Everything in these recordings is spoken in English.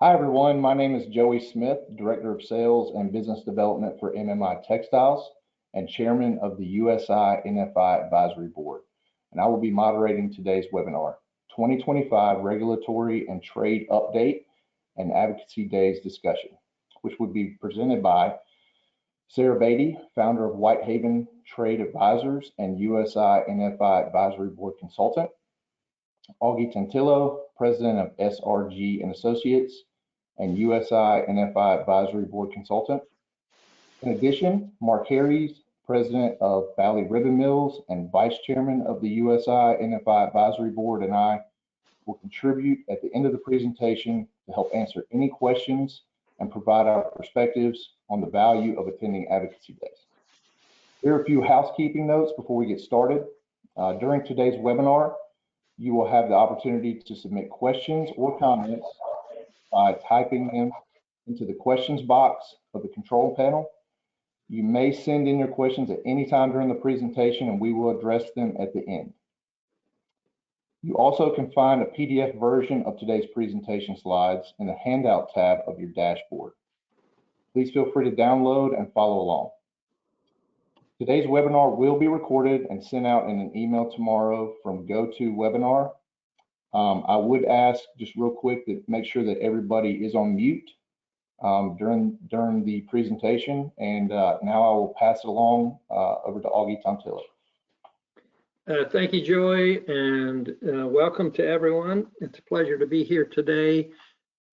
Hi everyone, my name is Joey Smith, Director of Sales and Business Development for MMI Textiles and Chairman of the USINFI Advisory Board. And I will be moderating today's webinar, 2025 Regulatory and Trade Update and Advocacy Days discussion, which would be presented by Sara Beatty, founder of Whitehaven Trade Advisors and USINFI Advisory Board Consultant, Auggie Tantillo, President of SRG and Associates and USINFI Advisory Board Consultant. In addition, Mark Harries, President of Valley Ribbon Mills and Vice Chairman of the USINFI Advisory Board, and I will contribute at the end of the presentation to help answer any questions and provide our perspectives on the value of attending Advocacy Days. Here are a few housekeeping notes before we get started. During today's webinar, you will have the opportunity to submit questions or comments by typing them into the questions box of the control panel. You may send in your questions at any time during the presentation and we will address them at the end. You also can find a PDF version of today's presentation slides in the handout tab of your dashboard. Please feel free to download and follow along. Today's webinar will be recorded and sent out in an email tomorrow from GoToWebinar. I would ask just real quick to make sure that everybody is on mute during the presentation. And now I will pass it along over to Auggie Tantillo. Thank you, Joey, and welcome to everyone. It's a pleasure to be here today.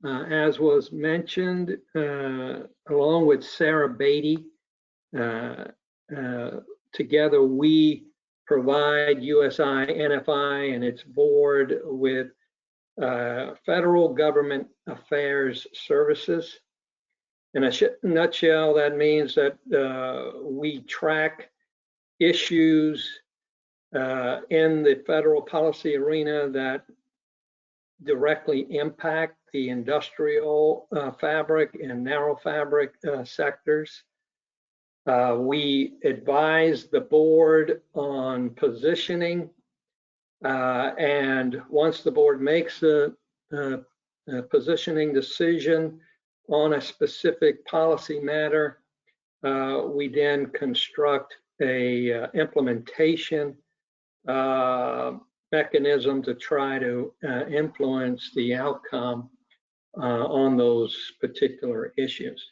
As was mentioned, along with Sara Beatty, together we provide USINFI and its board with federal government affairs services. In a nutshell, that means that we track issues in the federal policy arena that directly impact the industrial fabric and narrow fabric sectors. We advise the board on positioning, and once the board makes a positioning decision on a specific policy matter, we then construct a implementation mechanism to try to influence the outcome on those particular issues.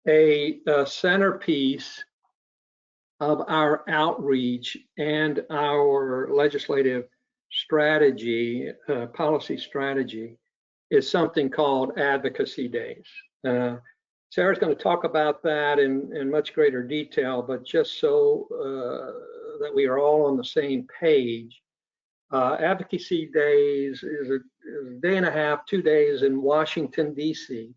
A centerpiece of our outreach and our legislative strategy, policy strategy, is something called Advocacy Days. Sarah's going to talk about that in much greater detail, but just so that we are all on the same page, Advocacy Days is a day and a half, 2 days in Washington, D.C.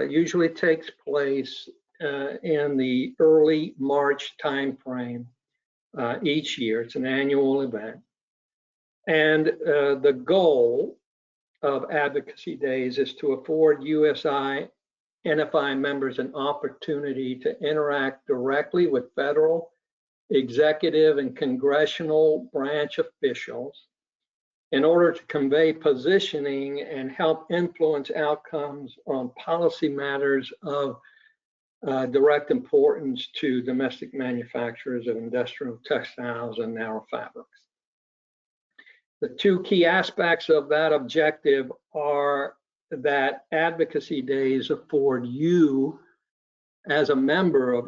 Usually takes place in the early March timeframe each year. It's an annual event. And the goal of Advocacy Days is to afford USINFI members an opportunity to interact directly with federal, executive, and congressional branch officials in order to convey positioning and help influence outcomes on policy matters of direct importance to domestic manufacturers of industrial textiles and narrow fabrics. The two key aspects of that objective are that Advocacy Days afford you, as a member of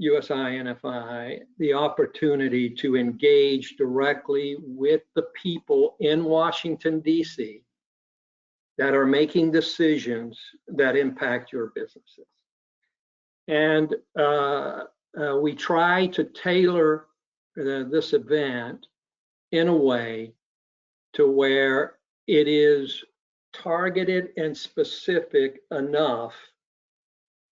USINFI, the opportunity to engage directly with the people in Washington, D.C. that are making decisions that impact your businesses. And we try to tailor this event in a way to where it is targeted and specific enough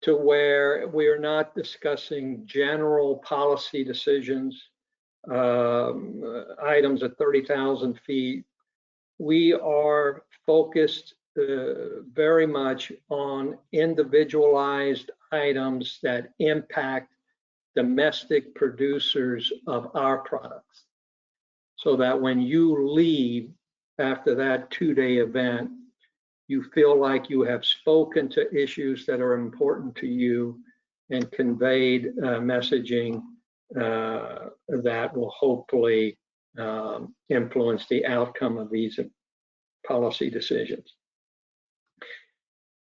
to where we are not discussing general policy decisions, items at 30,000 feet. We are focused very much on individualized items that impact domestic producers of our products, so that when you leave after that 2-day event, you feel like you have spoken to issues that are important to you and conveyed messaging that will hopefully influence the outcome of these policy decisions.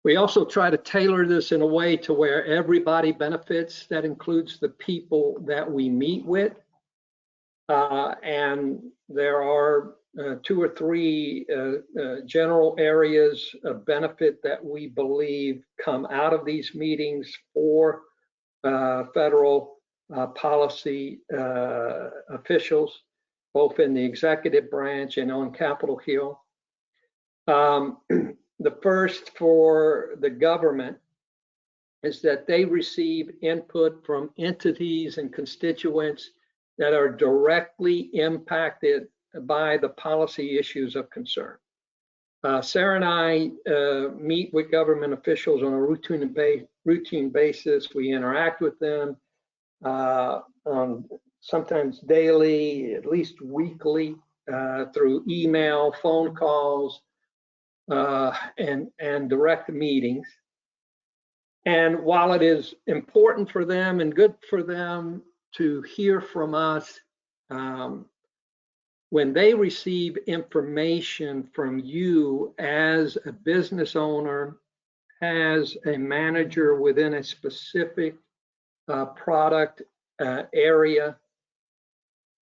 We also try to tailor this in a way to where everybody benefits. That includes the people that we meet with. And there are 2 or 3 general areas of benefit that we believe come out of these meetings for federal policy officials, both in the executive branch and on Capitol Hill. The first for the government is that they receive input from entities and constituents that are directly impacted by the policy issues of concern. Sara and I meet with government officials on a routine basis. We interact with them sometimes daily, at least weekly, through email, phone calls, and direct meetings. And while it is important for them and good for them to hear from us, when they receive information from you as a business owner, as a manager within a specific product area,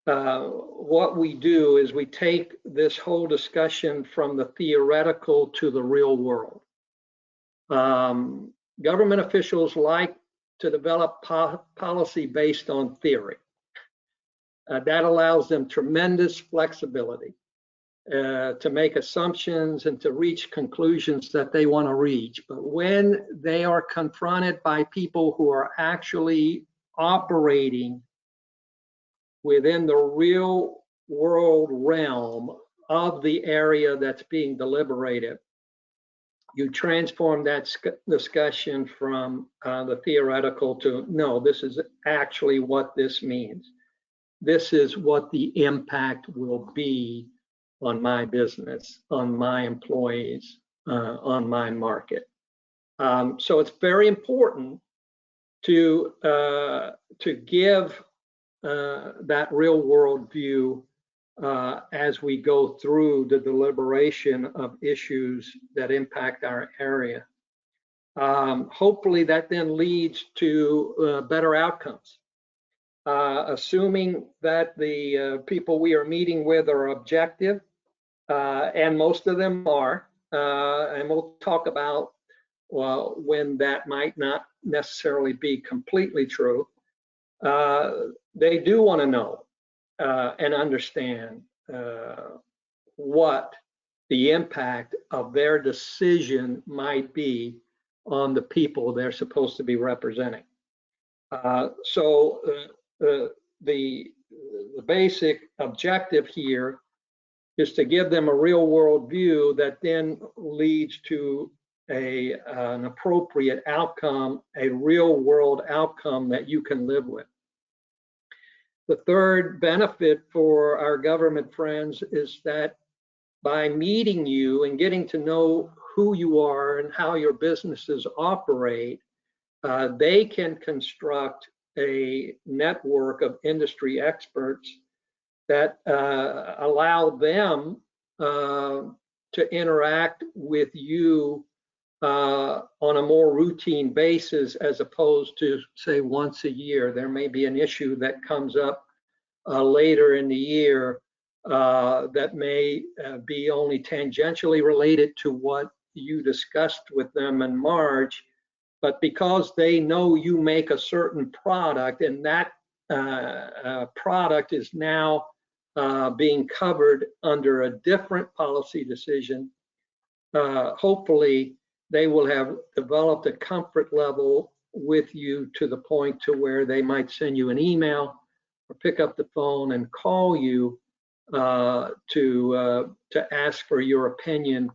what we do is we take this whole discussion from the theoretical to the real world. Government officials like to develop policy based on theory. That allows them tremendous flexibility to make assumptions and to reach conclusions that they want to reach. But when they are confronted by people who are actually operating within the real world realm of the area that's being deliberated, you transform that discussion from the theoretical to, no, this is actually what this means. This is what the impact will be on my business, on my employees, on my market. So it's very important to give that real world view as we go through the deliberation of issues that impact our area. Hopefully that then leads to better outcomes. Assuming that the people we are meeting with are objective, and most of them are, and we'll talk about when that might not necessarily be completely true. They do want to know and understand what the impact of their decision might be on the people they're supposed to be representing. So the basic objective here is to give them a real world view that then leads to an appropriate outcome, a real world outcome that you can live with. The third benefit for our government friends is that by meeting you and getting to know who you are and how your businesses operate, they can construct a network of industry experts that allow them to interact with you on a more routine basis, as opposed to, say, once a year. There may be an issue that comes up later in the year that may be only tangentially related to what you discussed with them in March, but because they know you make a certain product and that product is now being covered under a different policy decision, hopefully they will have developed a comfort level with you to the point to where they might send you an email or pick up the phone and call you to ask for your opinion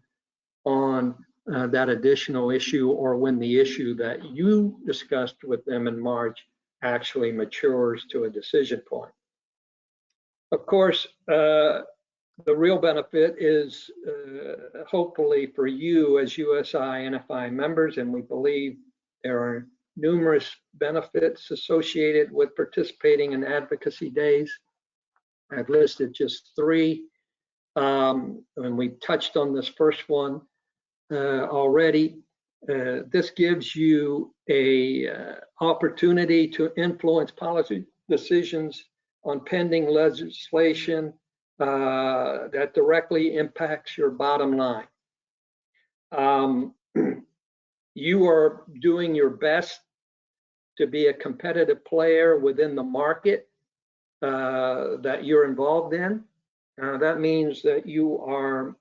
on that additional issue, or when the issue that you discussed with them in March actually matures to a decision point. Of course, The real benefit is hopefully for you as USINFI members, and we believe there are numerous benefits associated with participating in Advocacy Days. I've listed just 3, and we touched on this first one already. This gives you a opportunity to influence policy decisions on pending legislation that directly impacts your bottom line. You are doing your best to be a competitive player within the market that you're involved in. That means that you are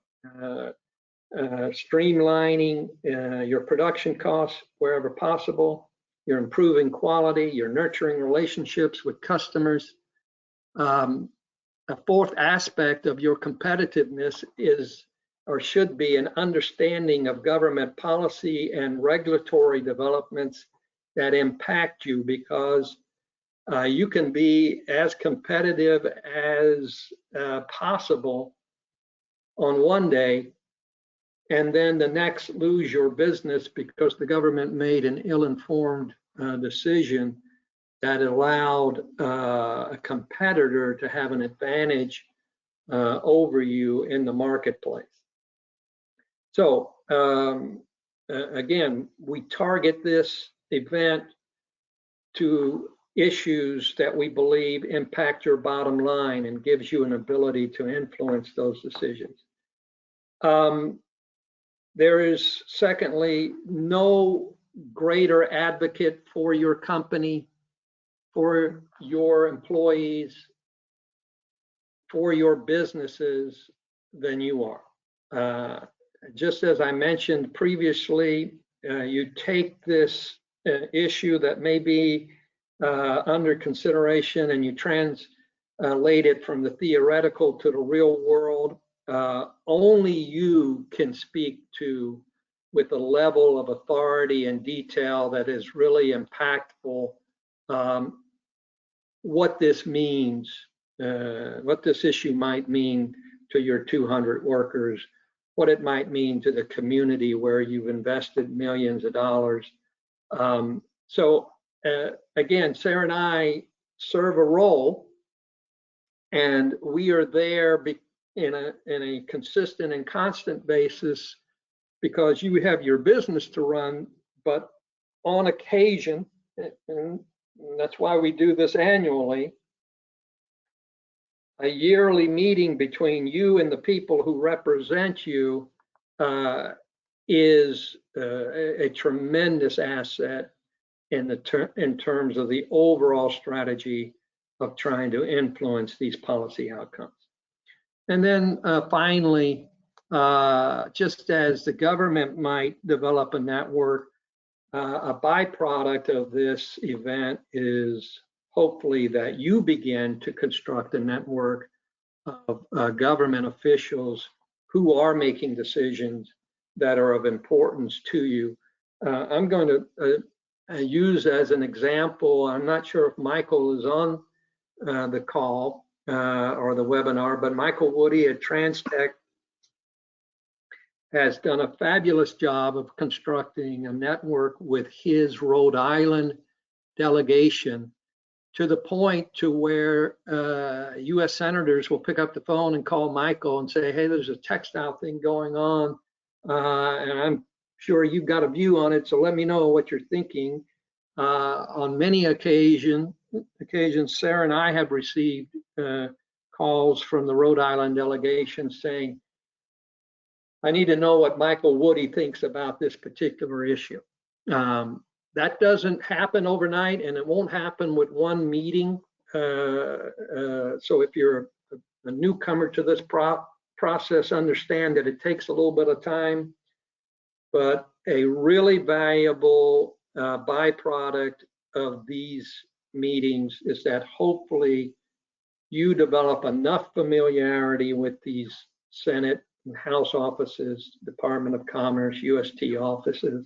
streamlining your production costs wherever possible. You're improving quality. You're nurturing relationships with customers. A fourth aspect of your competitiveness is, or should be, an understanding of government policy and regulatory developments that impact you, because you can be as competitive as possible on one day, and then the next lose your business because the government made an ill-informed decision that allowed a competitor to have an advantage over you in the marketplace. So again, we target this event to issues that we believe impact your bottom line and gives you an ability to influence those decisions. There is, secondly, no greater advocate for your company, for your employees, for your businesses than you are. Just as I mentioned previously, you take this issue that may be under consideration and you translate it from the theoretical to the real world. Only you can speak to, with a level of authority and detail that is really impactful, what this means, what this issue might mean to your 200 workers, what it might mean to the community where you've invested millions of dollars. So again, Sara and I serve a role, and we are there in a consistent and constant basis because you have your business to run, but on occasion, and that's why we do this annually, a yearly meeting between you and the people who represent you is a tremendous asset in terms of the overall strategy of trying to influence these policy outcomes. And then finally, just as the government might develop a network, a byproduct of this event is hopefully that you begin to construct a network of government officials who are making decisions that are of importance to you. I'm going to use as an example, I'm not sure if Michael is on the call or the webinar, but Michael Woody at Transtech has done a fabulous job of constructing a network with his Rhode Island delegation, to the point to where US senators will pick up the phone and call Michael and say, hey, there's a textile thing going on, and I'm sure you've got a view on it, so let me know what you're thinking. On many occasions, Sara and I have received calls from the Rhode Island delegation saying, I need to know what Michael Woody thinks about this particular issue. That doesn't happen overnight, and it won't happen with one meeting. So if you're a newcomer to this process, understand that it takes a little bit of time, but a really valuable byproduct of these meetings is that hopefully you develop enough familiarity with these Senate and House offices, Department of Commerce, UST offices,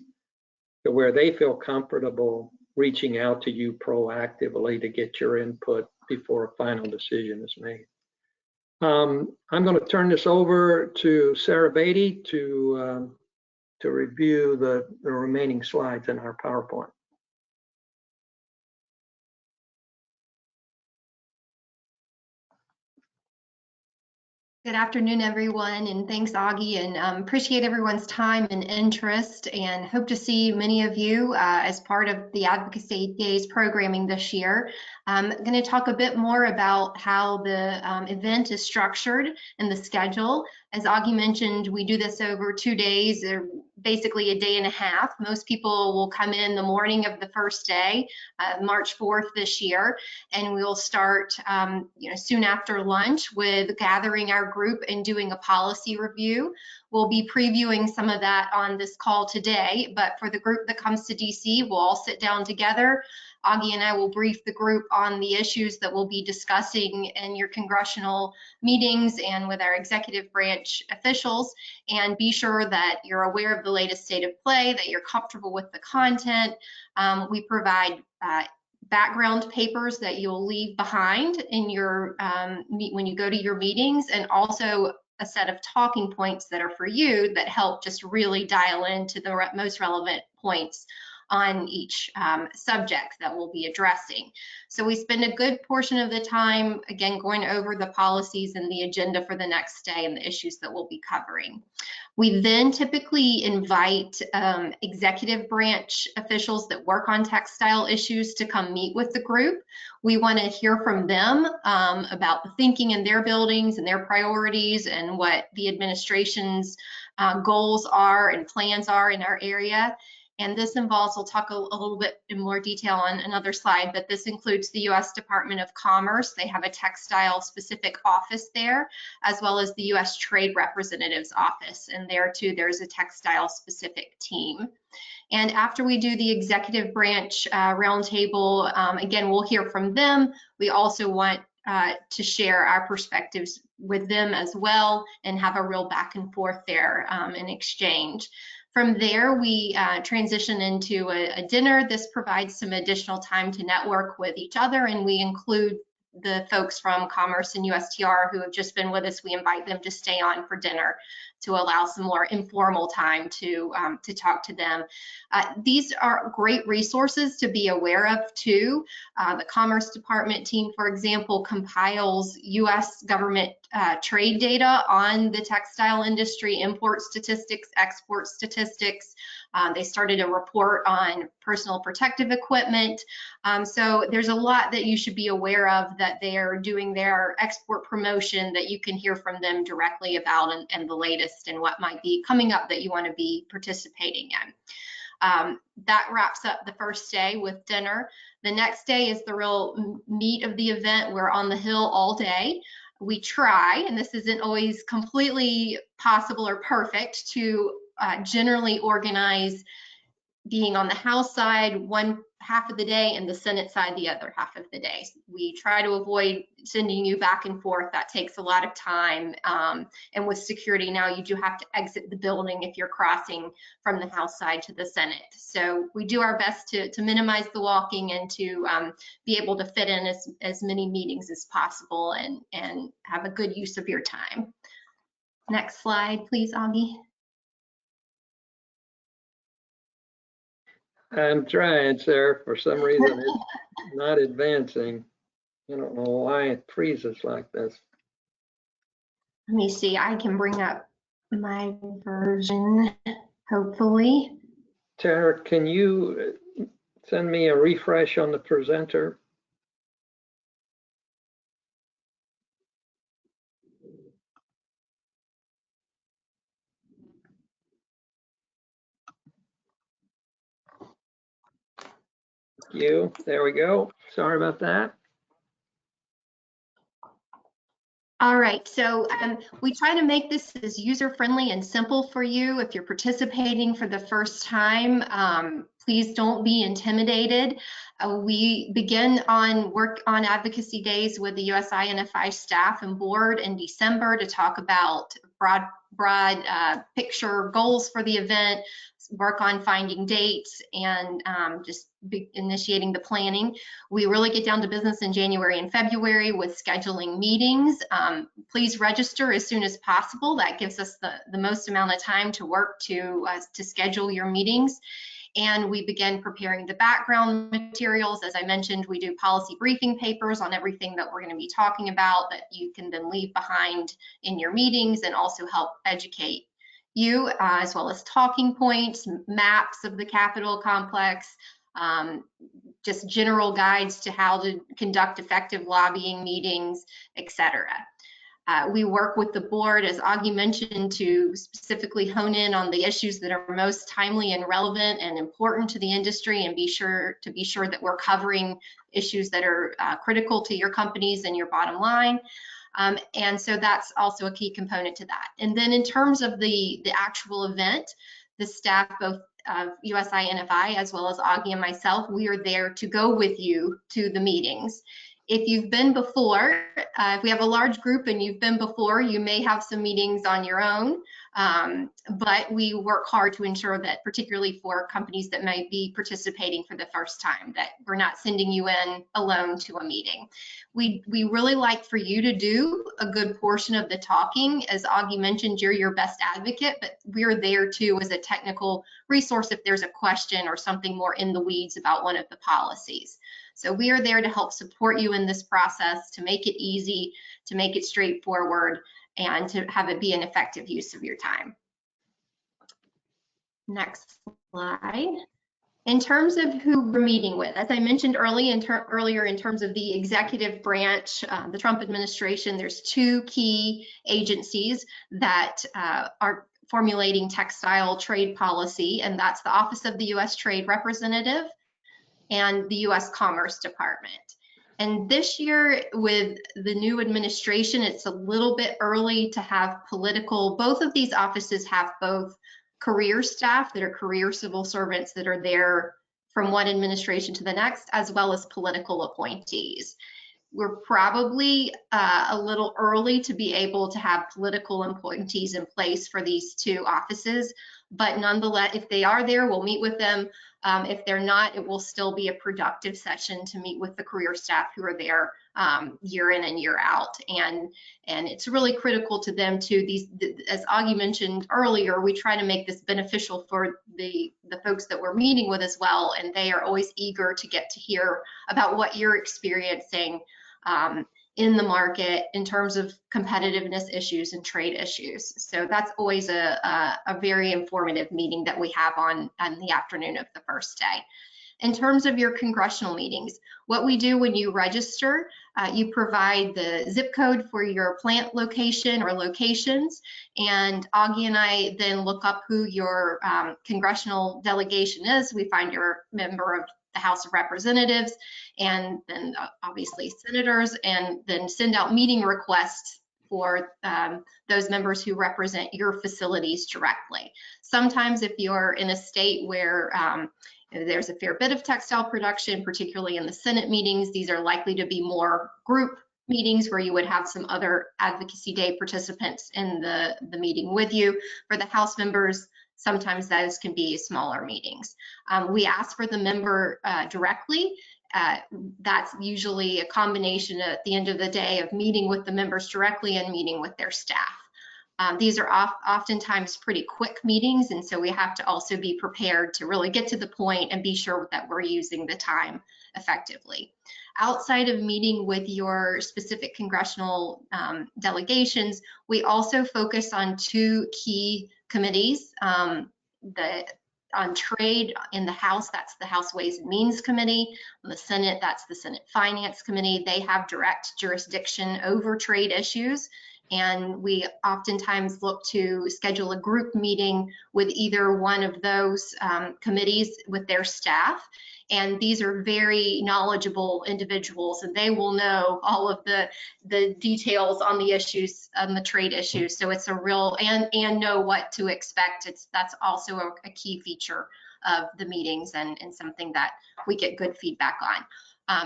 to where they feel comfortable reaching out to you proactively to get your input before a final decision is made. I'm going to turn this over to Sarah Beatty to review the remaining slides in our PowerPoint. Good afternoon, everyone, and thanks, Auggie, and appreciate everyone's time and interest, and hope to see many of you as part of the Advocacy Days programming this year. I'm going to talk a bit more about how the event is structured and the schedule. As Auggie mentioned, we do this over 2 days, or basically a day and a half. Most people will come in the morning of the first day, March 4th this year, and we'll start soon after lunch with gathering our group and doing a policy review. We'll be previewing some of that on this call today, but for the group that comes to DC, we'll all sit down together. Auggie and I will brief the group on the issues that we'll be discussing in your congressional meetings and with our executive branch officials, and be sure that you're aware of the latest state of play, that you're comfortable with the content. We provide background papers that you'll leave behind in your when you go to your meetings, and also a set of talking points that are for you that help just really dial into the most relevant points on each subject that we'll be addressing. So we spend a good portion of the time, again, going over the policies and the agenda for the next day and the issues that we'll be covering. We then typically invite executive branch officials that work on textile issues to come meet with the group. We want to hear from them about the thinking in their buildings and their priorities and what the administration's goals are and plans are in our area. And this involves, we'll talk a little bit in more detail on another slide, but this includes the U.S. Department of Commerce. They have a textile specific office there, as well as the U.S. Trade Representative's office. And there too, there's a textile specific team. And after we do the executive branch roundtable, again, we'll hear from them. We also want to share our perspectives with them as well and have a real back and forth there in exchange. From there, we transition into a dinner. This provides some additional time to network with each other, and we include the folks from Commerce and USTR who have just been with us. We invite them to stay on for dinner to allow some more informal time to talk to them. These are great resources to be aware of too. The Commerce Department team, for example, compiles U.S. government trade data on the textile industry, import statistics, export statistics. They started a report on personal protective equipment. So there's a lot that you should be aware of that they're doing their export promotion that you can hear from them directly about, and the latest and what might be coming up that you want to be participating in. That wraps up the first day with dinner. The next day is the real meat of the event. We're on the Hill all day. We try, and this isn't always completely possible or perfect, to generally organize being on the House side one half of the day and the Senate side the other half of the day. We try to avoid sending you back and forth. That takes a lot of time. And with security now, you do have to exit the building if you're crossing from the House side to the Senate. So we do our best to minimize the walking and to be able to fit in as many meetings as possible and have a good use of your time. Next slide, please, Auggie. I'm trying, Sarah. For some reason, it's not advancing. I don't know why it freezes like this. Let me see. I can bring up my version, hopefully. Tara, can you send me a refresh on the presenter? You. There we go. Sorry about that. All right, so we try to make this as user-friendly and simple for you. If you're participating for the first time, please don't be intimidated. We begin on work on Advocacy Days with the USINFI staff and board in December to talk about broad picture goals for the event, work on finding dates and just initiating the planning. We really get down to business in January and February with scheduling meetings. Please register as soon as possible. That gives us the most amount of time to work to schedule your meetings. And we begin preparing the background materials. As I mentioned, we do policy briefing papers on everything that we're going to be talking about that you can then leave behind in your meetings and also help educate you, as well as talking points, maps of the Capitol complex, just general guides to how to conduct effective lobbying meetings, etc. We work with the board, as Auggie mentioned, to specifically hone in on the issues that are most timely and relevant and important to the industry, and be sure that we're covering issues that are critical to your companies and your bottom line. And so that's also a key component to that. And then in terms of the actual event, the staff, both of USINFI as well as Auggie and myself, we are there to go with you to the meetings. If you've been before, if we have a large group and you've been before, you may have some meetings on your own, but we work hard to ensure that, particularly for companies that might be participating for the first time, that we're not sending you in alone to a meeting. We really like for you to do a good portion of the talking. As Auggie mentioned, you're your best advocate, but we're there too as a technical resource if there's a question or something more in the weeds about one of the policies. So we are there to help support you in this process, to make it easy, to make it straightforward, and to have it be an effective use of your time. Next slide. In terms of who we're meeting with, as I mentioned earlier, in terms of the executive branch, the Trump administration, there's two key agencies that are formulating textile trade policy, and that's the Office of the U.S. Trade Representative and the U.S. Commerce Department. And this year with the new administration, it's a little bit early to have political. Both of these offices have both career staff that are career civil servants that are there from one administration to the next, as well as political appointees. We're probably a little early to be able to have political appointees in place for these two offices, but nonetheless, if they are there, we'll meet with them. If they're not, it will still be a productive session to meet with the career staff who are there year in and year out. And it's really critical to them too. As Auggie mentioned earlier, we try to make this beneficial for the folks that we're meeting with as well. And they are always eager to get to hear about what you're experiencing in the market in terms of competitiveness issues and trade issues. So that's always a very informative meeting that we have on the afternoon of the first day. In terms of your congressional meetings, what we do when you register, you provide the zip code for your plant location or locations, and Auggie and I then look up who your congressional delegation is. We find you're a member of the House of Representatives, and then obviously senators, and then send out meeting requests for those members who represent your facilities directly. Sometimes if you're in a state where there's a fair bit of textile production, particularly in the Senate meetings, these are likely to be more group meetings where you would have some other Advocacy Day participants in the meeting with you. For the House members, sometimes those can be smaller meetings. We ask for the member directly. That's usually a combination at the end of the day of meeting with the members directly and meeting with their staff. These are oftentimes pretty quick meetings, and so we have to also be prepared to really get to the point and be sure that we're using the time effectively. Outside of meeting with your specific congressional delegations, we also focus on two key committees. On trade in the House, that's the House Ways and Means Committee. In the Senate, that's the Senate Finance Committee. They have direct jurisdiction over trade issues, and we oftentimes look to schedule a group meeting with either one of those committees with their staff. And these are very knowledgeable individuals, and they will know all of the details on the issues, on the trade issues. So it's a real, and know what to expect. That's also a key feature of the meetings, and something that we get good feedback on.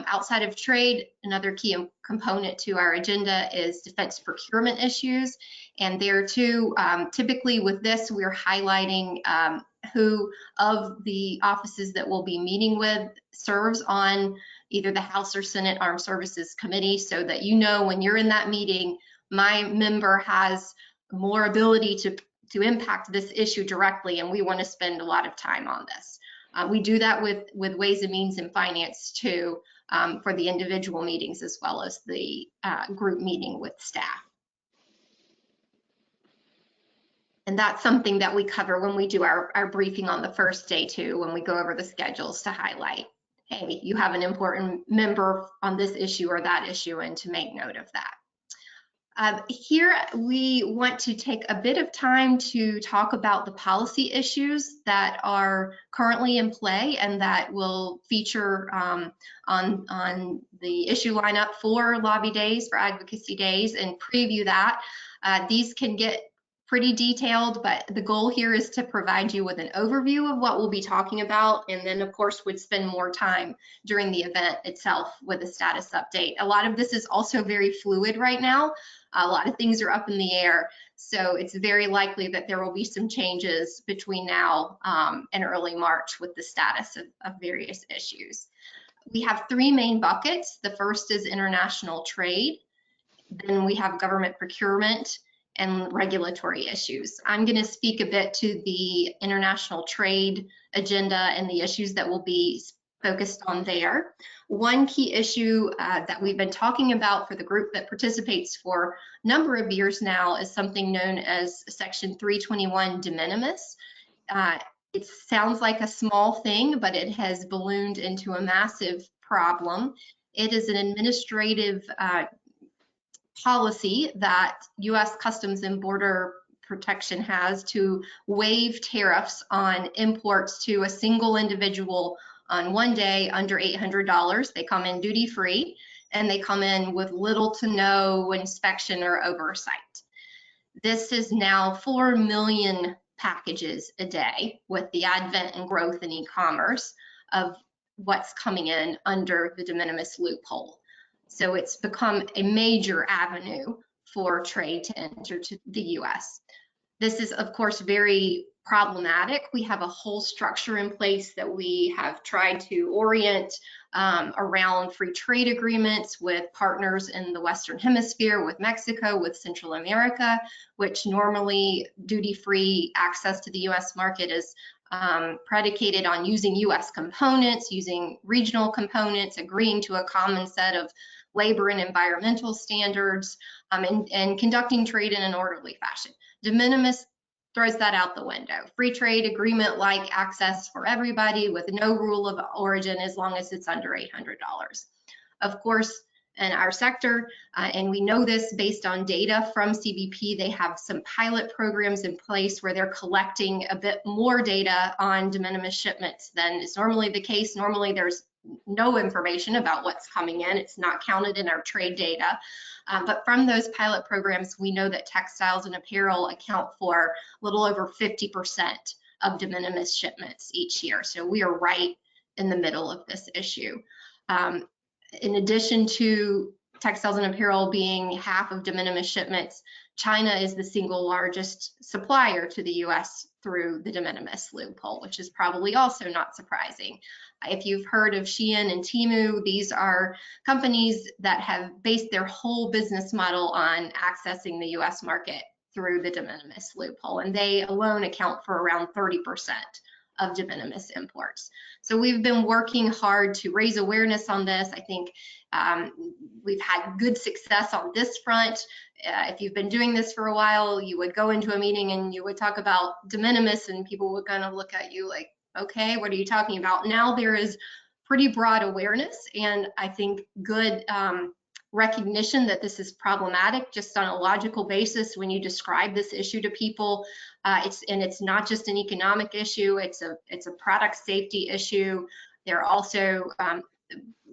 Outside of trade, another key component to our agenda is defense procurement issues. And there too, typically with this, we're highlighting who of the offices that we'll be meeting with serves on either the House or Senate Armed Services Committee, so that you know when you're in that meeting, my member has more ability to impact this issue directly, and we want to spend a lot of time on this. We do that with Ways and Means and Finance too, for the individual meetings as well as the group meeting with staff. And that's something that we cover when we do our briefing on the first day too, when we go over the schedules to highlight, hey, you have an important member on this issue or that issue, and to make note of that. Here we want to take a bit of time to talk about the policy issues that are currently in play and that will feature on the issue lineup for Lobby Days, for Advocacy Days, and preview that. These can get pretty detailed, but the goal here is to provide you with an overview of what we'll be talking about, and then of course would spend more time during the event itself with a status update. A lot of this is also very fluid right now. A lot of things are up in the air, so it's very likely that there will be some changes between now and early March with the status of various issues. We have three main buckets. The first is international trade, then we have government procurement, and regulatory issues. I'm going to speak a bit to the international trade agenda and the issues that will be focused on there. One key issue that we've been talking about for the group that participates for a number of years now is something known as Section 321 de minimis. It sounds like a small thing, but it has ballooned into a massive problem. It is an administrative policy that U.S. Customs and Border Protection has to waive tariffs on imports to a single individual on one day under $800. They come in duty free, and they come in with little to no inspection or oversight. This is now 4 million packages a day with the advent and growth in e-commerce of what's coming in under the de minimis loophole. So it's become a major avenue for trade to enter to the US. This is, of course, very problematic. We have a whole structure in place that we have tried to orient around free trade agreements with partners in the Western Hemisphere, with Mexico, with Central America, which normally duty-free access to the US market is predicated on using US components, using regional components, agreeing to a common set of labor and environmental standards, and conducting trade in an orderly fashion. De minimis throws that out the window. Free trade agreement like access for everybody with no rule of origin as long as it's under $800. Of course, in our sector, and we know this based on data from CBP, they have some pilot programs in place where they're collecting a bit more data on de minimis shipments than is normally the case. Normally there's no information about what's coming in. It's not counted in our trade data. But from those pilot programs, we know that textiles and apparel account for a little over 50% of de minimis shipments each year. So we are right in the middle of this issue. In addition to textiles and apparel being half of de minimis shipments, China is the single largest supplier to the US through the de minimis loophole, which is probably also not surprising. If you've heard of Shein and Temu, these are companies that have based their whole business model on accessing the US market through the de minimis loophole, and they alone account for around 30% of de minimis imports. So we've been working hard to raise awareness on this. I think we've had good success on this front. If you've been doing this for a while, you would go into a meeting and you would talk about de minimis and people would kind of look at you like, okay, what are you talking about? Now there is pretty broad awareness and I think good recognition that this is problematic just on a logical basis when you describe this issue to people. It's not just an economic issue, it's a product safety issue. There are also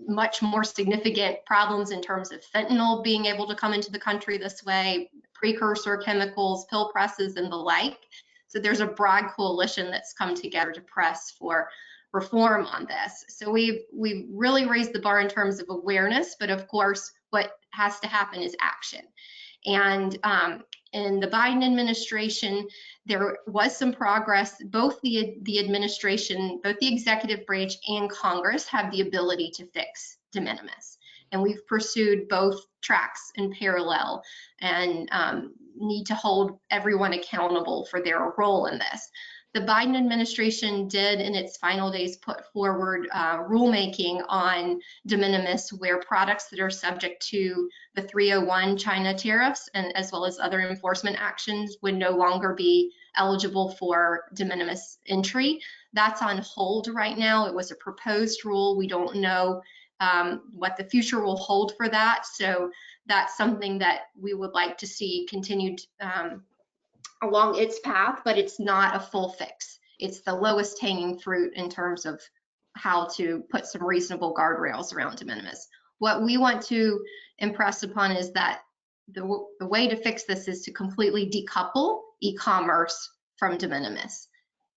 much more significant problems in terms of fentanyl being able to come into the country this way, precursor chemicals, pill presses, and the like. So there's a broad coalition that's come together to press for reform on this. So we've really raised the bar in terms of awareness, but of course, what has to happen is action. And in the Biden administration, there was some progress. Both the administration, both the executive branch and Congress have the ability to fix de minimis. And we've pursued both tracks in parallel and need to hold everyone accountable for their role in this. The Biden administration did, in its final days, put forward rulemaking on de minimis, where products that are subject to the 301 China tariffs and as well as other enforcement actions would no longer be eligible for de minimis entry. That's on hold right now. It was a proposed rule. We don't know what the future will hold for that. So that's something that we would like to see continued along its path, but it's not a full fix. It's the lowest hanging fruit in terms of how to put some reasonable guardrails around de minimis. What we want to impress upon is that the way to fix this is to completely decouple e-commerce from de minimis.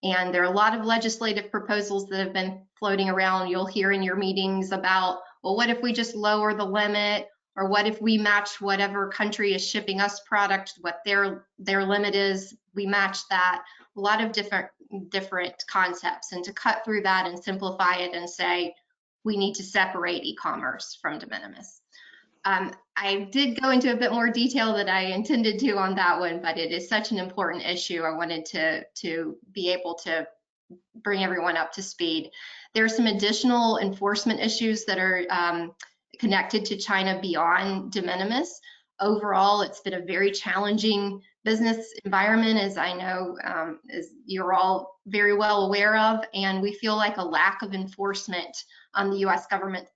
And there are a lot of legislative proposals that have been floating around. You'll hear in your meetings about, well, what if we just lower the limit? Or what if we match whatever country is shipping us product, what their limit is, we match that. A lot of different concepts. And to cut through that and simplify it and say, we need to separate e-commerce from de minimis. I did go into a bit more detail than I intended to on that one, but it is such an important issue. I wanted to be able to bring everyone up to speed. There are some additional enforcement issues that are connected to China beyond de minimis. Overall, it's been a very challenging business environment, as I know, as you're all very well aware of, and we feel like a lack of enforcement on the U.S. government's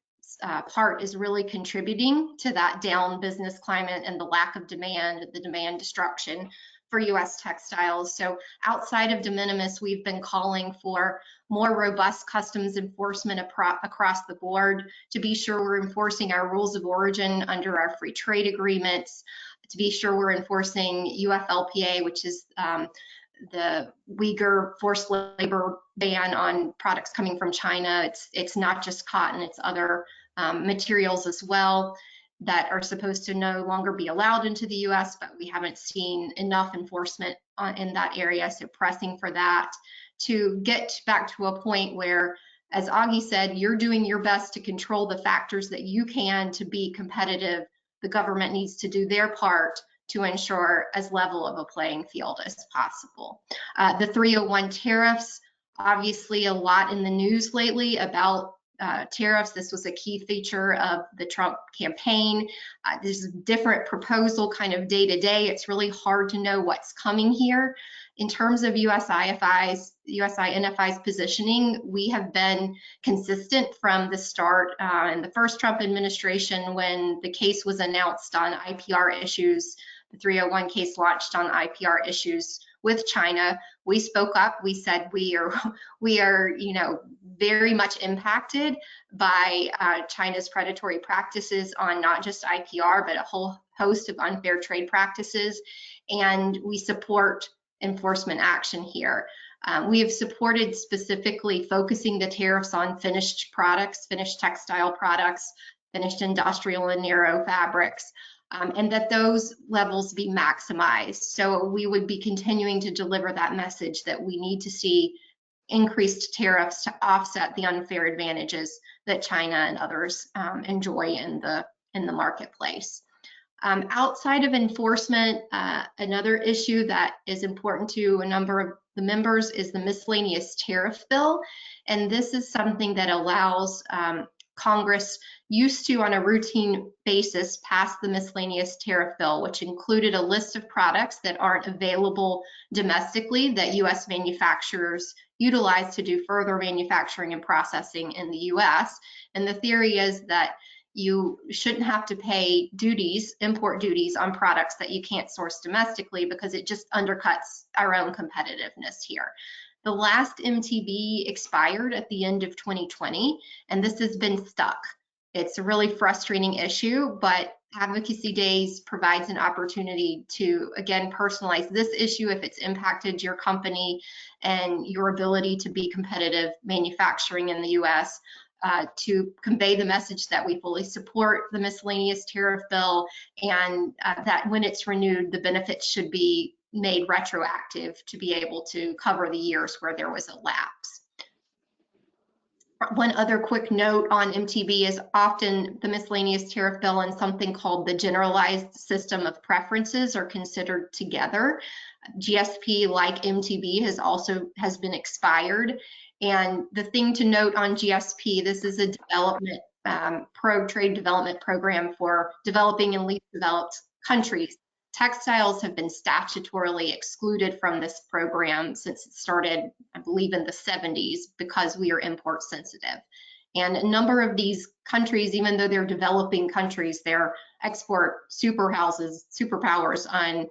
part is really contributing to that down business climate and the lack of demand, the demand destruction for U.S. textiles. So outside of de minimis, we've been calling for more robust customs enforcement across the board to be sure we're enforcing our rules of origin under our free trade agreements, to be sure we're enforcing UFLPA, which is the Uyghur forced labor ban on products coming from China. It's not just cotton, it's other materials as well that are supposed to no longer be allowed into the US, but we haven't seen enough enforcement in that area, so pressing for that to get back to a point where, as Auggie said, you're doing your best to control the factors that you can to be competitive. The government needs to do their part to ensure as level of a playing field as possible. The 301 tariffs, obviously a lot in the news lately about tariffs. This was a key feature of the Trump campaign. There's a different proposal kind of day to day. It's really hard to know what's coming here. In terms of USINFI's positioning, we have been consistent from the start. In the first Trump administration, when the case was announced on IPR issues, the 301 case launched on IPR issues with China, we spoke up. We said we are, very much impacted by China's predatory practices on not just IPR, but a whole host of unfair trade practices, and we support enforcement action here. We have supported specifically focusing the tariffs on finished products, finished textile products, finished industrial and narrow fabrics, and that those levels be maximized. So we would be continuing to deliver that message that we need to see increased tariffs to offset the unfair advantages that China and others enjoy in the marketplace. Outside of enforcement, another issue that is important to a number of the members is the miscellaneous tariff bill. And this is something that allows Congress used to, on a routine basis, pass the miscellaneous tariff bill, which included a list of products that aren't available domestically that U.S. manufacturers utilize to do further manufacturing and processing in the U.S. And the theory is that you shouldn't have to pay duties, import duties on products that you can't source domestically, because it just undercuts our own competitiveness here. The last MTB expired at the end of 2020, and this has been stuck. It's a really frustrating issue, but Advocacy Days provides an opportunity to, again, personalize this issue if it's impacted your company and your ability to be competitive manufacturing in the US. to convey the message that we fully support the miscellaneous tariff bill, and that when it's renewed, the benefits should be made retroactive to be able to cover the years where there was a lapse. One other quick note on MTB is often the miscellaneous tariff bill and something called the generalized system of preferences are considered together. GSP, like MTB, has been expired. And the thing to note on GSP, this is a development trade development program for developing and least developed countries. Textiles have been statutorily excluded from this program since it started, I believe, in the 70s because we are import sensitive. And a number of these countries, even though they're developing countries, they're export superpowers on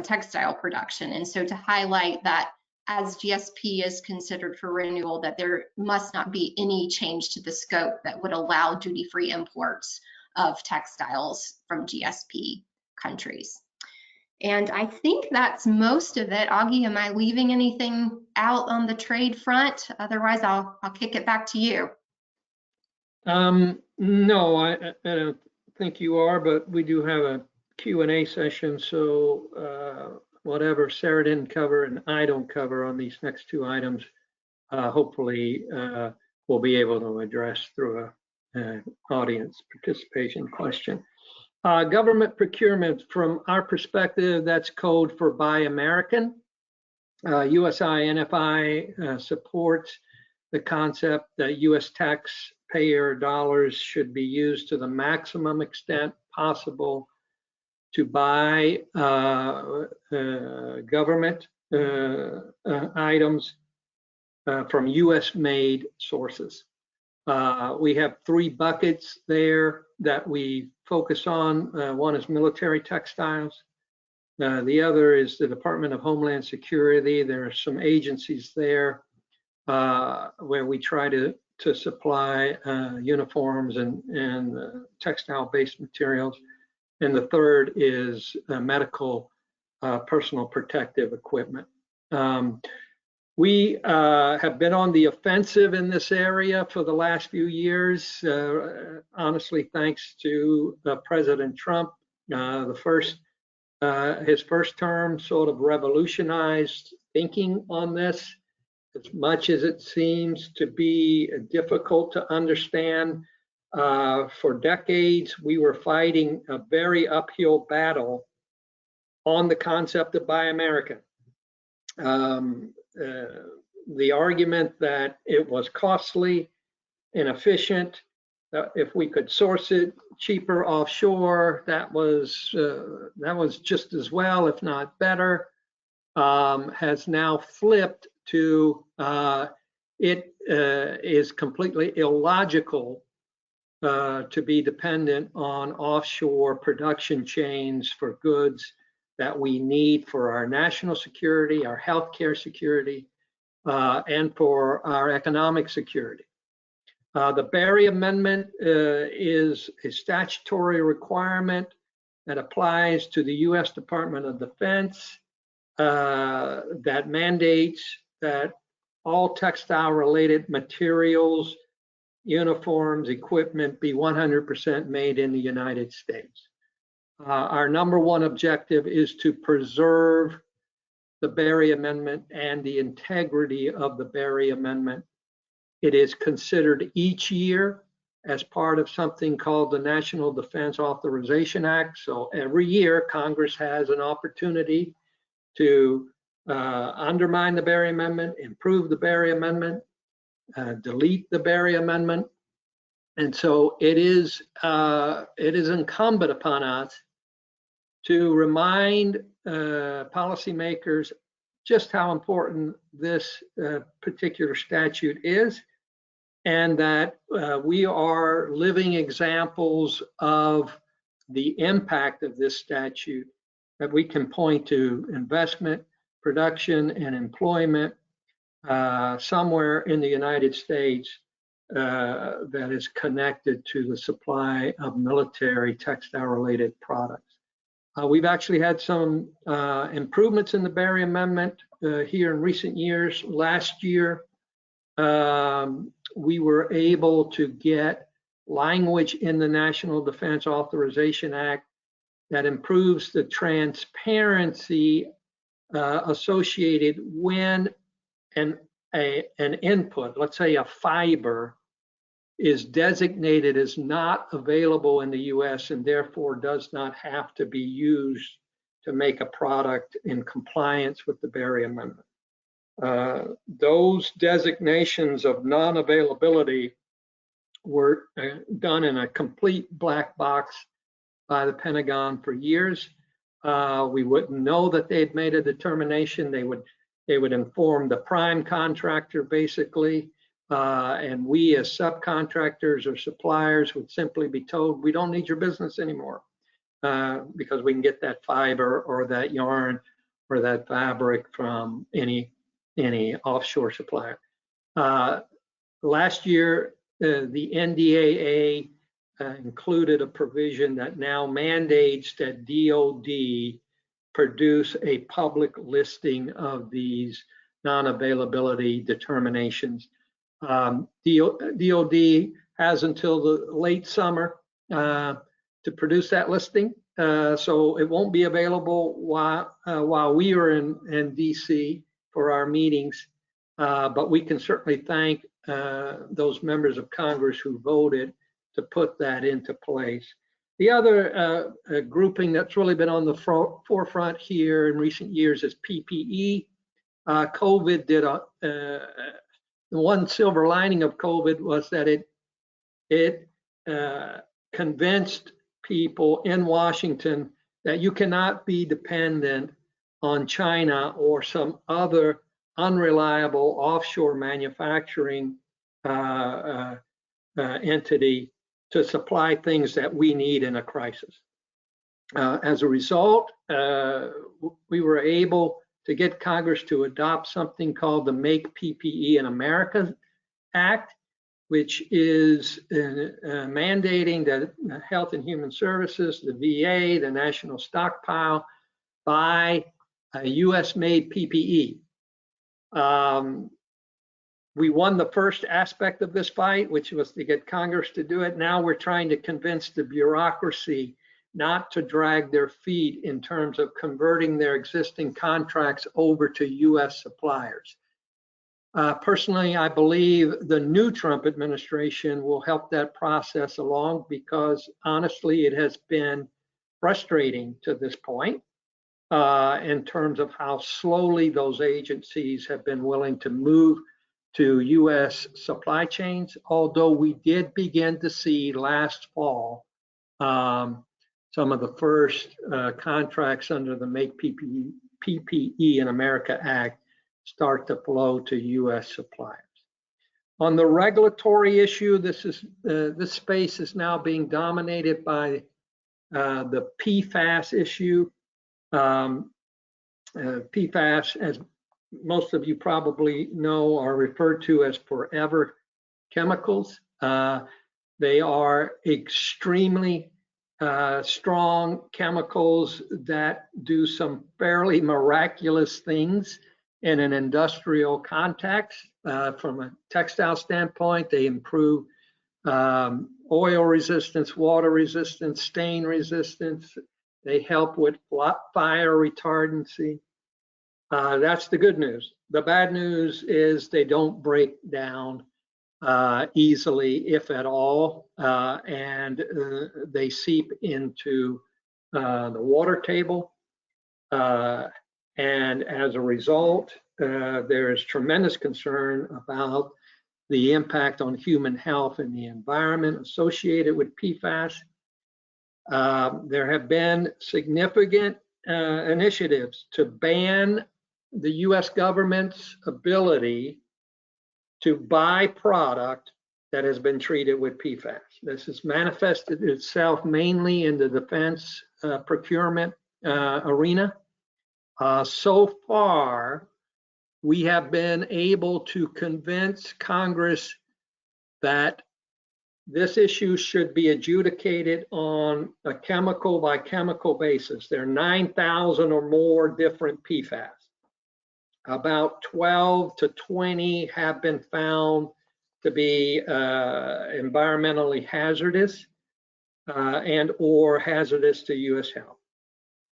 textile production. And so to highlight that as GSP is considered for renewal, that there must not be any change to the scope that would allow duty-free imports of textiles from GSP countries. And I think that's most of it. Auggie, am I leaving anything out on the trade front? Otherwise, I'll kick it back to you. No, I don't think you are, but we do have a Q&A session, so whatever Sara didn't cover and I don't cover on these next two items, hopefully we'll be able to address through a audience participation question. Government procurement, from our perspective, that's code for Buy American. USINFI supports the concept that U.S. taxpayer dollars should be used to the maximum extent possible to buy government items from U.S.-made sources. We have three buckets there that we focus on. One is military textiles. The other is the Department of Homeland Security. There are some agencies there where we try to supply uniforms and textile-based materials. And the third is medical personal protective equipment. We have been on the offensive in this area for the last few years, honestly, thanks to President Trump. His first term sort of revolutionized thinking on this, as much as it seems to be difficult to understand. For decades, we were fighting a very uphill battle on the concept of Buy American. The argument that it was costly, inefficient, if we could source it cheaper offshore, that was just as well, if not better, has now flipped to it is completely illogical to be dependent on offshore production chains for goods that we need for our national security, our healthcare security, and for our economic security. The Beatty Amendment is a statutory requirement that applies to the U.S. Department of Defense that mandates that all textile-related materials, uniforms, equipment be 100% made in the United States. Our number one objective is to preserve the Beatty Amendment and the integrity of the Beatty Amendment. It is considered each year as part of something called the National Defense Authorization Act. So every year, Congress has an opportunity to undermine the Beatty Amendment, improve the Beatty Amendment, delete the Beatty Amendment. And so it is incumbent upon us to remind policymakers just how important this particular statute is, and that we are living examples of the impact of this statute, that we can point to investment, production, and employment somewhere in the United States that is connected to the supply of military textile-related products. We've actually had some improvements in the Beatty Amendment here in recent years. Last year, we were able to get language in the National Defense Authorization Act that improves the transparency associated when an input, let's say a fiber, is designated as not available in the US and therefore does not have to be used to make a product in compliance with the Berry Amendment. Those designations of non-availability were done in a complete black box by the Pentagon for years. We wouldn't know that they'd made a determination. They would inform the prime contractor basically, and we as subcontractors or suppliers would simply be told, we don't need your business anymore because we can get that fiber or that yarn or that fabric from any offshore supplier. Last year, the NDAA included a provision that now mandates that DoD produce a public listing of these non-availability determinations. DoD has until the late summer to produce that listing, so it won't be available while we are in DC for our meetings, but we can certainly thank those members of Congress who voted to put that into place. The other grouping that's really been on the forefront here in recent years is PPE. COVID did the one silver lining of COVID was that it convinced people in Washington that you cannot be dependent on China or some other unreliable offshore manufacturing entity to supply things that we need in a crisis. As a result, we were able to get Congress to adopt something called the Make PPE in America Act, which is mandating that Health and Human Services, the VA, the National Stockpile, buy a US-made PPE. We won the first aspect of this fight, which was to get Congress to do it. Now we're trying to convince the bureaucracy not to drag their feet in terms of converting their existing contracts over to US suppliers. Personally, I believe the new Trump administration will help that process along because honestly, it has been frustrating to this point in terms of how slowly those agencies have been willing to move to US supply chains, although we did begin to see last fall some of the first contracts under the Make PPE in America Act start to flow to US suppliers. On the regulatory issue, this space is now being dominated by the PFAS issue. PFAS, as most of you probably know, are referred to as forever chemicals. They are extremely strong chemicals that do some fairly miraculous things in an industrial context. From a textile standpoint, they improve oil resistance, water resistance, stain resistance. They help with fire retardancy. That's the good news. The bad news is they don't break down easily, if at all, and they seep into the water table. And as a result, there is tremendous concern about the impact on human health and the environment associated with PFAS. There have been significant initiatives to ban the US government's ability to buy product that has been treated with PFAS. This has manifested itself mainly in the defense procurement arena. So far, we have been able to convince Congress that this issue should be adjudicated on a chemical by chemical basis. There are 9,000 or more different PFAS. About 12 to 20 have been found to be environmentally hazardous and or hazardous to U.S. health.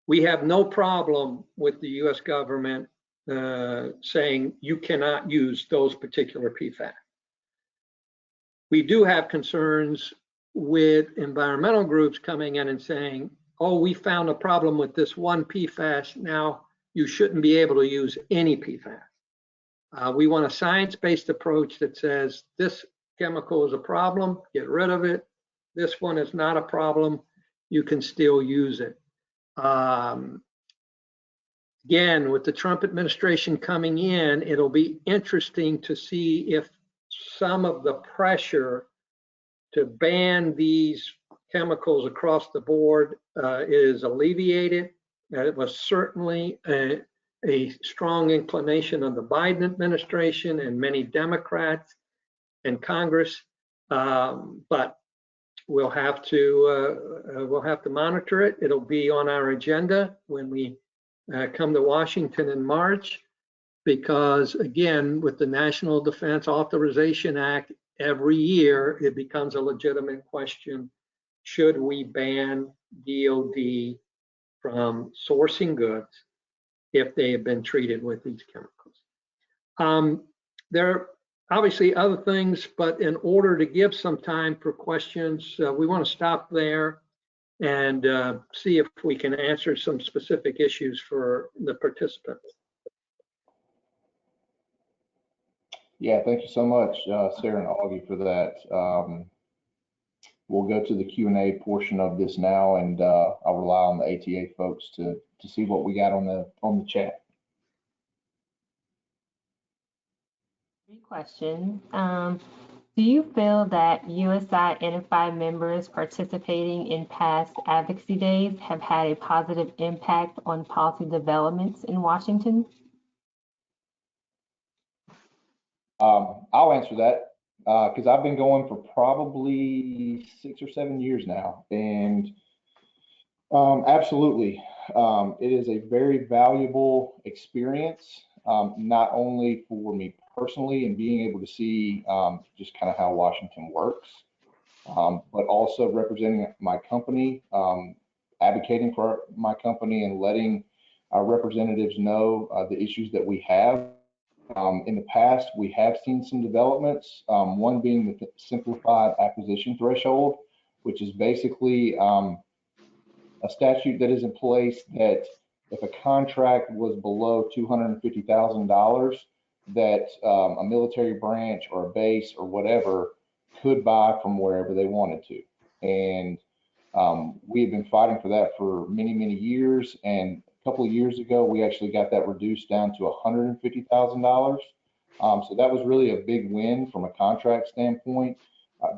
We have no problem with the U.S. government saying you cannot use those particular PFAS. We do have concerns with environmental groups coming in and saying, oh, we found a problem with this one PFAS, now you shouldn't be able to use any PFAS. We want a science-based approach that says this chemical is a problem, get rid of it. This one is not a problem, you can still use it. Again, with the Trump administration coming in, it'll be interesting to see if some of the pressure to ban these chemicals across the board is alleviated. It was certainly a strong inclination of the Biden administration and many Democrats in Congress, but we'll have to monitor it. It'll be on our agenda when we come to Washington in March, because again, with the National Defense Authorization Act, every year it becomes a legitimate question: should we ban DoD from sourcing goods if they have been treated with these chemicals? There are obviously other things, but in order to give some time for questions, we want to stop there and see if we can answer some specific issues for the participants. Yeah, thank you so much, Sara and Auggie, for that. We'll go to the Q&A portion of this now, and I'll rely on the ATA folks to see what we got on the chat. Three questions. Do you feel that USINFI members participating in past Advocacy Days have had a positive impact on policy developments in Washington? I'll answer that because I've been going for probably 6 or 7 years now, and absolutely, it is a very valuable experience, not only for me personally and being able to see just kind of how Washington works, but also representing my company, advocating for my company and letting our representatives know the issues that we have. In the past, we have seen some developments, one being the simplified acquisition threshold, which is basically a statute that is in place that if a contract was below $250,000, that a military branch or a base or whatever could buy from wherever they wanted to. And we have been fighting for that for many, many years. And a couple of years ago, we actually got that reduced down to $150,000. So that was really a big win from a contract standpoint.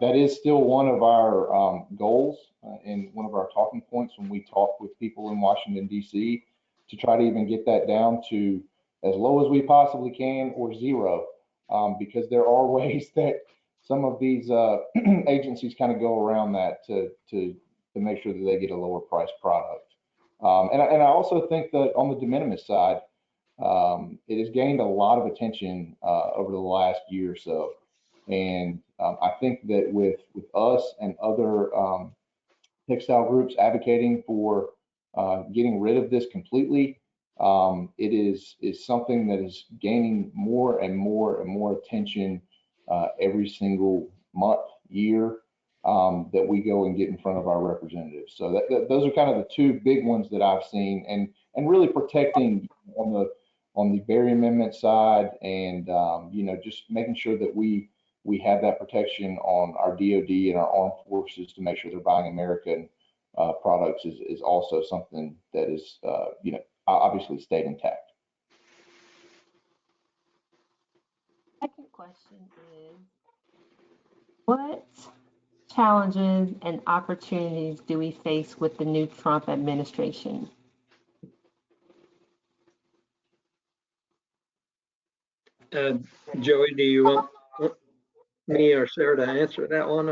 That is still one of our goals and one of our talking points when we talk with people in Washington, D.C., to try to even get that down to as low as we possibly can or zero, because there are ways that some of these agencies kind of go around that to make sure that they get a lower price product. And I also think that on the de minimis side, it has gained a lot of attention over the last year or so. And I think that with us and other textile groups advocating for getting rid of this completely, it is something that is gaining more and more and more attention every single month, year, that we go and get in front of our representatives. So those are kind of the two big ones that I've seen, and really protecting on the Berry Amendment side, and just making sure that we have that protection on our DoD and our armed forces to make sure they're buying American products is also something that is obviously stayed intact. Second question is, what challenges and opportunities do we face with the new Trump administration? Joey, do you want me or Sara to answer that one?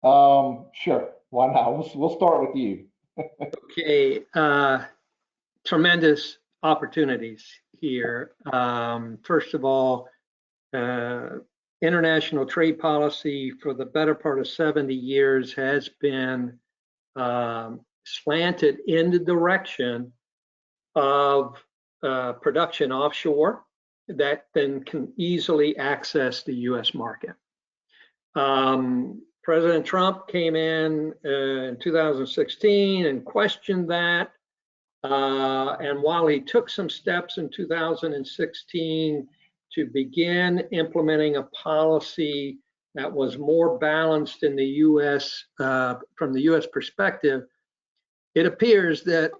Or? Sure, why not? We'll start with you. Okay, tremendous opportunities here. First of all, international trade policy for the better part of 70 years has been slanted in the direction of production offshore that then can easily access the US market. President Trump came in 2016 and questioned that. And while he took some steps in 2016 to begin implementing a policy that was more balanced in the US, from the US perspective, it appears that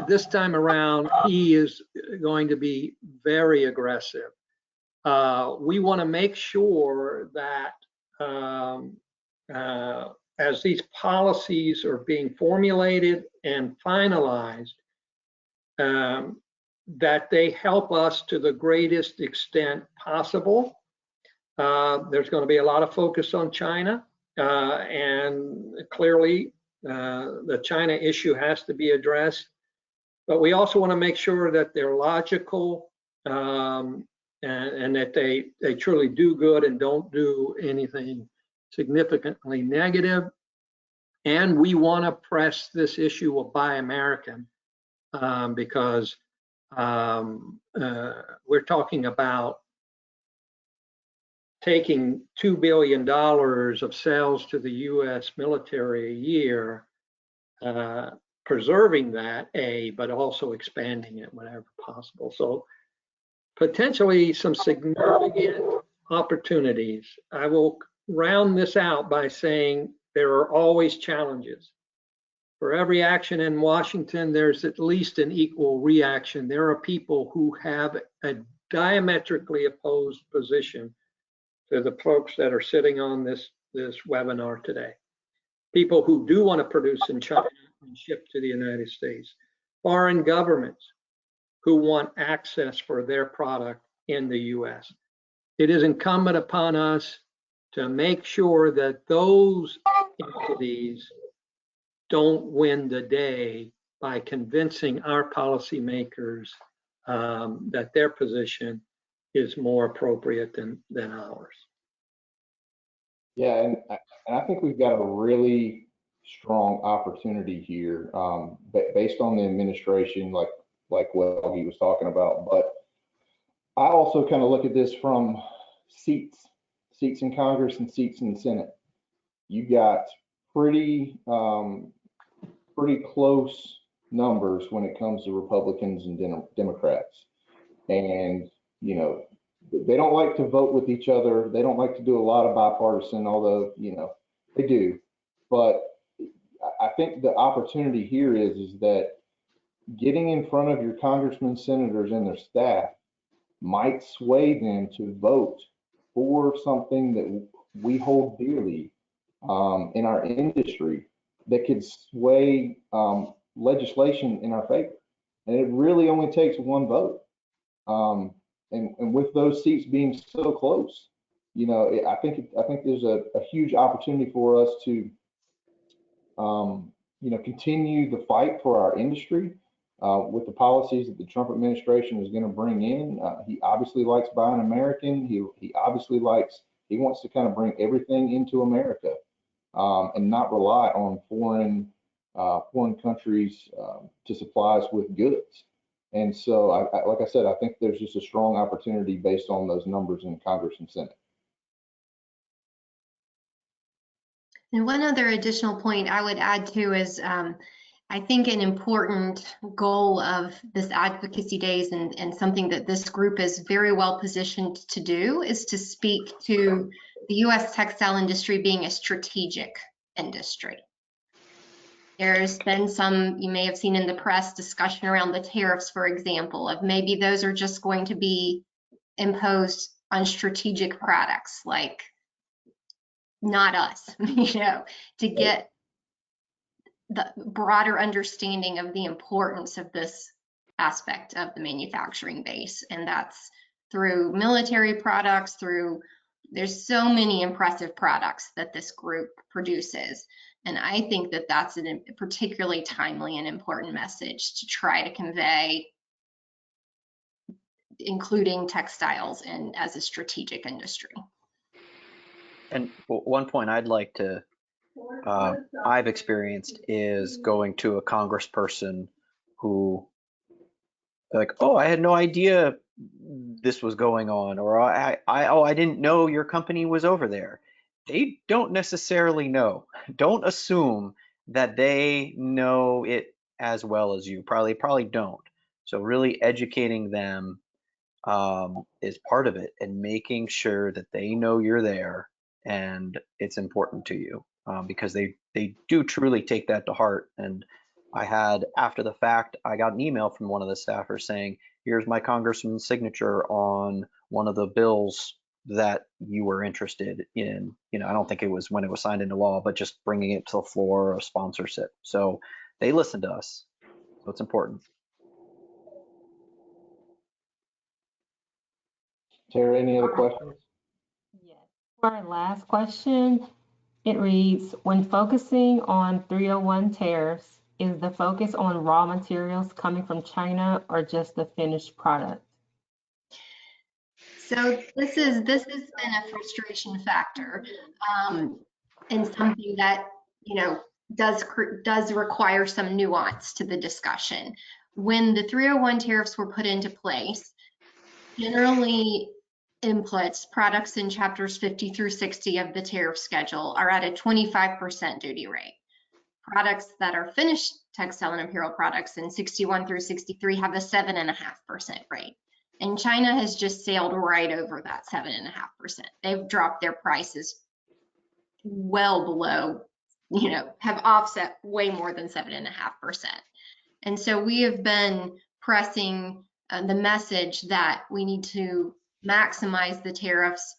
this time around, he is going to be very aggressive. We want to make sure that as these policies are being formulated and finalized, that they help us to the greatest extent possible. There's going to be a lot of focus on China, and clearly the China issue has to be addressed. But we also want to make sure that they're logical and that they truly do good and don't do anything significantly negative. And we want to press this issue of Buy American because we're talking about taking $2 billion of sales to the US military a year, preserving that, but also expanding it whenever possible. So potentially some significant opportunities. I will round this out by saying there are always challenges. For every action in Washington, there's at least an equal reaction. There are people who have a diametrically opposed position to the folks that are sitting on this webinar today. People who do want to produce in China and ship to the United States. Foreign governments who want access for their product in the US. It is incumbent upon us to make sure that those entities don't win the day by convincing our policymakers that their position is more appropriate than ours. Yeah, and I think we've got a really strong opportunity here based on the administration, like what he was talking about. But I also kind of look at this from seats in Congress and seats in the Senate. You got pretty close numbers when it comes to Republicans and Democrats. And, you know, they don't like to vote with each other. They don't like to do a lot of bipartisan, although, you know, they do. But I think the opportunity here is that getting in front of your congressmen, senators, and their staff might sway them to vote for something that we hold dearly in our industry that could sway legislation in our favor. And it really only takes one vote. And with those seats being so close, you know, I think there's a huge opportunity for us to, you know, continue the fight for our industry with the policies that the Trump administration is going to bring in. He obviously likes buying American. He obviously wants to kind of bring everything into America and not rely on foreign countries to supply us with goods. And so, like I said, I think there's just a strong opportunity based on those numbers in Congress and Senate. And one other additional point I would add to is I think an important goal of this Advocacy Days and something that this group is very well positioned to do is to speak to the US textile industry being a strategic industry. There's been some, you may have seen in the press, discussion around the tariffs, for example, of maybe those are just going to be imposed on strategic products, like not us, you know, to get the broader understanding of the importance of this aspect of the manufacturing base. And that's through military products, there's so many impressive products that this group produces. And I think that that's a particularly timely and important message to try to convey including textiles and as a strategic industry. And one point I'd like to, I've experienced is going to a congressperson who like, oh, I had no idea this was going on, or I didn't know your company was over there. They don't necessarily know. Don't assume that they know it as well as you. Probably don't. So really educating them is part of it, and making sure that they know you're there and it's important to you, because they do truly take that to heart. And I had, after the fact, I got an email from one of the staffers saying, here's my congressman's signature on one of the bills that you were interested in. You know, I don't think it was when it was signed into law, but just bringing it to the floor of sponsorship. So they listen to us. So it's important. Tara, any other questions? Yes. For our last question, it reads, when focusing on 301 tariffs, is the focus on raw materials coming from China or just the finished product? So this has been a frustration factor, and something that, you know, does require some nuance to the discussion. When the 301 tariffs were put into place, generally inputs, products in chapters 50 through 60 of the tariff schedule are at a 25% duty rate. Products that are finished textile and apparel products in 61 through 63 have a 7.5% rate. And China has just sailed right over that 7.5%. They've dropped their prices well below, you know, have offset way more than 7.5%. And so we have been pressing the message that we need to maximize the tariffs,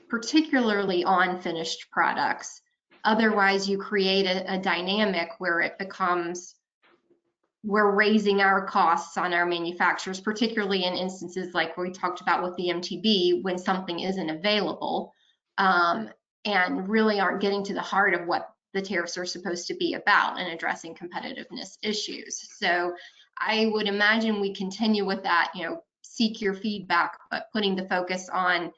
particularly on finished products. Otherwise, you create a dynamic where it becomes, we're raising our costs on our manufacturers, particularly in instances like we talked about with the MTB, when something isn't available, and really aren't getting to the heart of what the tariffs are supposed to be about and addressing competitiveness issues. So I would imagine we continue with that, you know, seek your feedback, but putting the focus on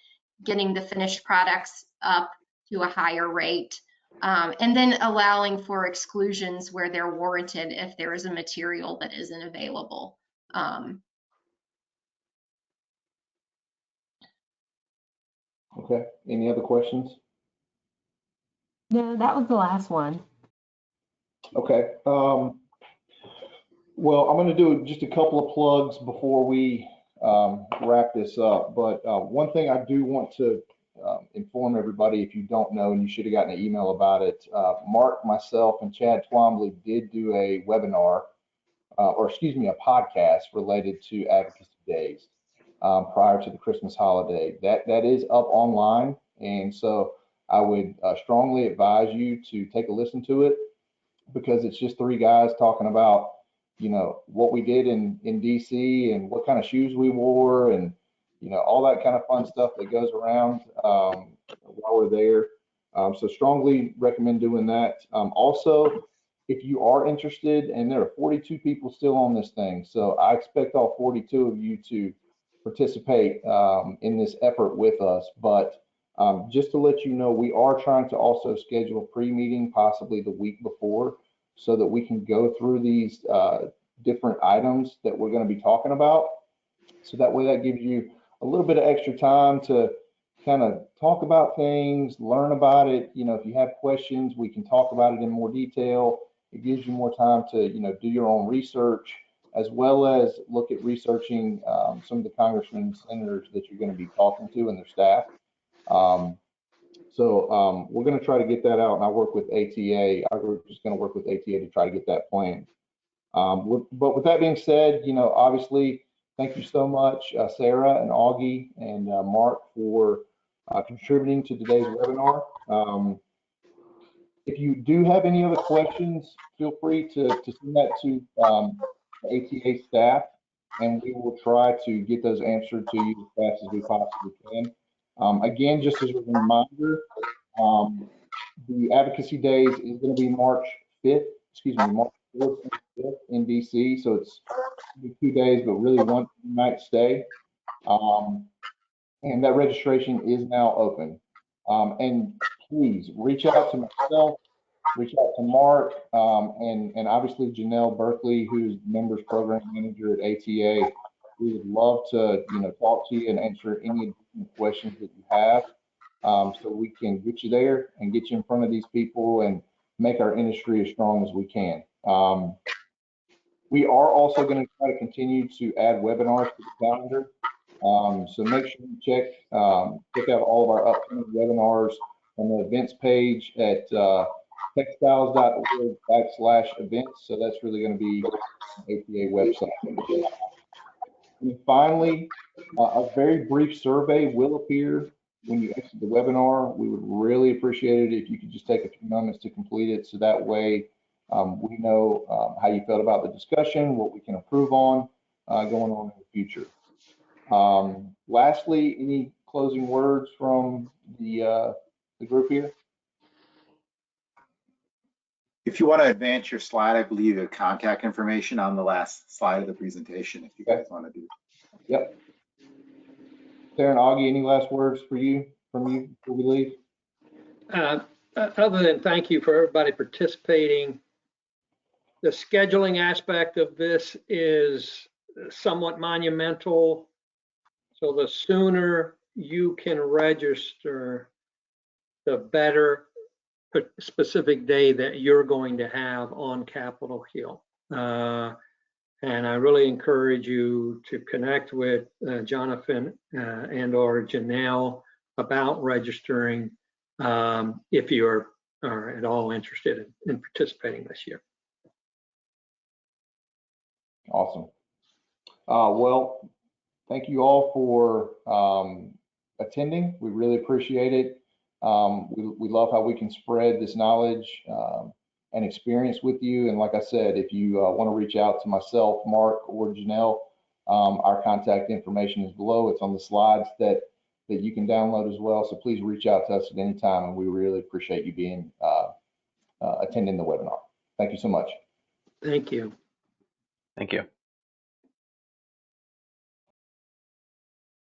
getting the finished products up to a higher rate, and then allowing for exclusions where they're warranted if there is a material that isn't available. Okay, any other questions? No, that was the last one. Okay, well, I'm going to do just a couple of plugs before we wrap this up. But one thing I do want to inform everybody, if you don't know, and you should have gotten an email about it, Mark, myself, and Chad Twombly did do a webinar, or excuse me, a podcast related to Advocacy Days prior to the Christmas holiday. That is up online, and so I would strongly advise you to take a listen to it, because it's just three guys talking about, you know, what we did in DC and what kind of shoes we wore, and, you know, all that kind of fun stuff that goes around while we're there. So strongly recommend doing that. Also, if you are interested, and there are 42 people still on this thing, so I expect all 42 of you to participate in this effort with us. But just to let you know, we are trying to also schedule a pre-meeting possibly the week before, so that we can go through these different items that we're going to be talking about. So that way, that gives you a little bit of extra time to kind of talk about things, learn about it. You know, if you have questions, we can talk about it in more detail. It gives you more time to, you know, do your own research, as well as look at researching some of the congressmen and senators that you're going to be talking to and their staff. So we're going to try to get that out, and I work with ATA. Our group is going to work with ATA to try to get that planned. But with that being said, you know, obviously, thank you so much, Sara and Auggie and Mark, for contributing to today's webinar. If you do have any other questions, feel free to send that to ATA staff, and we will try to get those answered to you as fast as we possibly can. Again, just as a reminder, the Advocacy Days is going to be March 5th, March 4th and 5th in DC. So it's 2 days, but really one night stay. And that registration is now open. And please reach out to myself, reach out to Mark, and obviously Janelle Berkeley, who's members program manager at ATA. We would love to, talk to you and answer any additional questions that you have, so we can get you there and get you in front of these people and make our industry as strong as we can. We are also going to try to continue to add webinars to the calendar. So make sure you check out all of our upcoming webinars on the events page at textiles.org/events. So that's really going to be APA website. And finally, a very brief survey will appear when you exit the webinar. We would really appreciate it if you could just take a few moments to complete it, so that way we know how you felt about the discussion, what we can improve on going on in the future. Lastly, any closing words from the group here? If you want to advance your slide, I believe the contact information on the last slide of the presentation, if you guys want to do. Yep. Sara and Auggie, any last words from you before we leave? Other than thank you for everybody participating. The scheduling aspect of this is somewhat monumental. So the sooner you can register, the better specific day that you're going to have on Capitol Hill. And I really encourage you to connect with Jonathan and/or Janelle about registering if you are at all interested in participating this year. Awesome. Well, thank you all for attending. We really appreciate it. We love how we can spread this knowledge and experience with you. And like I said, if you want to reach out to myself, Mark, or Janelle, our contact information is below. It's on the slides that you can download as well. So please reach out to us at any time, and we really appreciate you being attending the webinar. Thank you so much. Thank you. Thank you.